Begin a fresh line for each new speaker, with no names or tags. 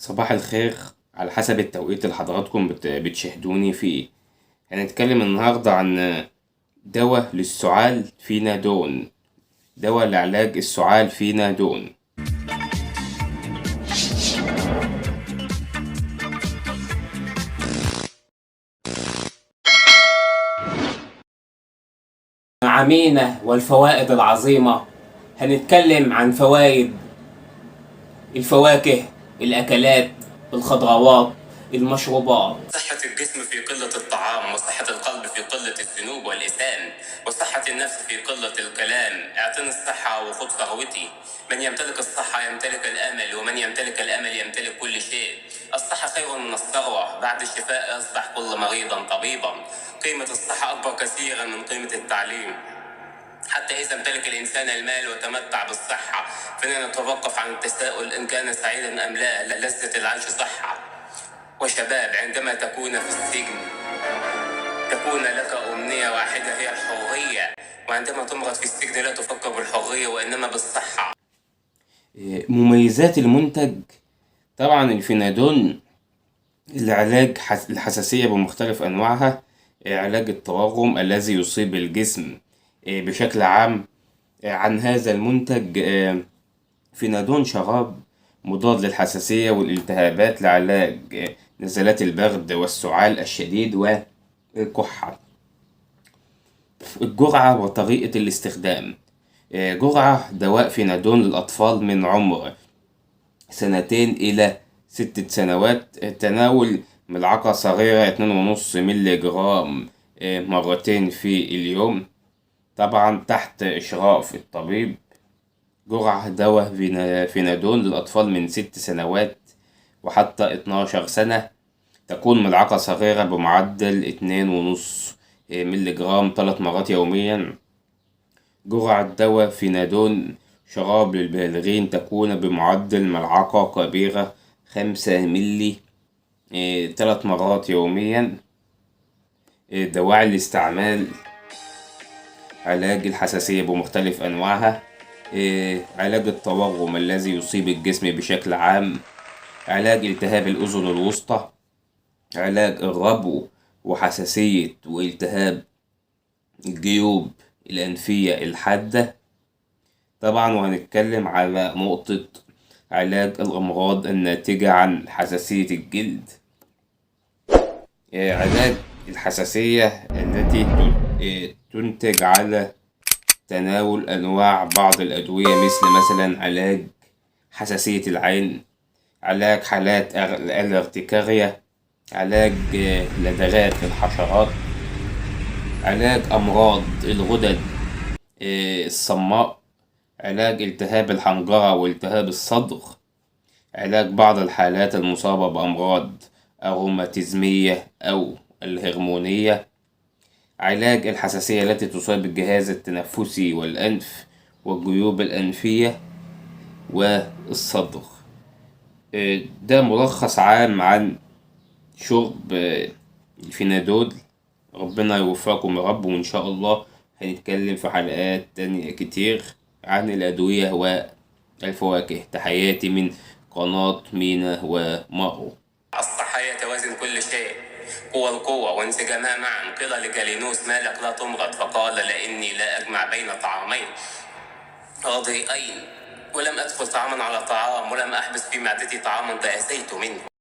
صباح الخير. على حسب التوقيت اللي حضراتكم بتشاهدوني فيه. هنتكلم النهاردة عن دواء للسعال فينادون. دواء لعلاج السعال فينادون. معامينا والفوائد العظيمة. هنتكلم عن فوائد الفواكه، الأكلات، الخضروات، المشروبات. صحة الجسم في قلة الطعام، وصحة القلب في قلة الذنوب والإثام، وصحة النفس في قلة الكلام. اعطني الصحة وخذ ثروتي. من يمتلك الصحة يمتلك الأمل، ومن يمتلك الأمل يمتلك كل شيء. الصحة خير من الثروة، بعد الشفاء يصبح كل مريضا طبيبا. قيمة الصحة أكبر كثيرا من قيمة التعليم. حتى إذا امتلك الإنسان المال وتمتع بالصحة، فإننا نتوقف عن التساؤل إن كان سعيدا أم لا. لذة العيش صحة وشباب. عندما تكون في السجن تكون لك أمنية واحدة هي الحرية، وعندما تمرض في السجن لا تفكر بالحرية وإنما بالصحة. مميزات المنتج. طبعا الفينادون لعلاج الحساسية بمختلف أنواعها، علاج التورم الذي يصيب الجسم بشكل عام. عن هذا المنتج، فينادون شراب مضاد للحساسية والالتهابات لعلاج نزلات البرد والسعال الشديد والكحة. الجرعة وطريقة الاستخدام. جرعة دواء فينادون للأطفال من عمر 2 إلى 6 سنوات. تناول ملعقة صغيرة 2.5 ملي جرام مرتين في اليوم، طبعا تحت إشراف الطبيب. جرعة دواء فينادون للأطفال من 6 سنوات وحتى 12 سنة. تكون ملعقة صغيرة بمعدل 2.5 ملي جرام 3 مرات يوميا. جرعة دواء فينادون شراب للبالغين تكون بمعدل ملعقة كبيرة 5 ملي 3 مرات يوميا. دواعي الاستعمال: علاج الحساسية بمختلف أنواعها، علاج التورم الذي يصيب الجسم بشكل عام، علاج التهاب الأذن الوسطى، علاج الربو وحساسية والتهاب الجيوب الأنفية الحادة. طبعا وهنتكلم على نقطة علاج الأمراض الناتجة عن حساسية الجلد. علاج الحساسية التي تنتج على تناول أنواع بعض الأدوية، مثلا علاج حساسية العين، علاج حالات الارتكارية، علاج لدغات الحشرات، علاج أمراض الغدد الصماء، علاج التهاب الحنجرة والتهاب الصدر، علاج بعض الحالات المصابة بأمراض الروماتيزمية أو الهرمونية، علاج الحساسية التي تصاب الجهاز التنفسي والأنف والجيوب الأنفية والصدر. ده ملخص عام عن شرب الفينادول. ربنا يوفقكم يا رب، وإن شاء الله هنتكلم في حلقات تانية كتير عن الأدوية والفواكه. تحياتي من قناة مينا ومارو. الصحة يتوازن كل شيء، قوة القوة وانسجامها معا. قيل لجالينوس: ما لك لا تمرض؟ فقال: لأني لا أجمع بين طعامين راضيين، ولم أدخل طعاما على طعام، ولم أحبس في معدتي طعاما تأسيت منه.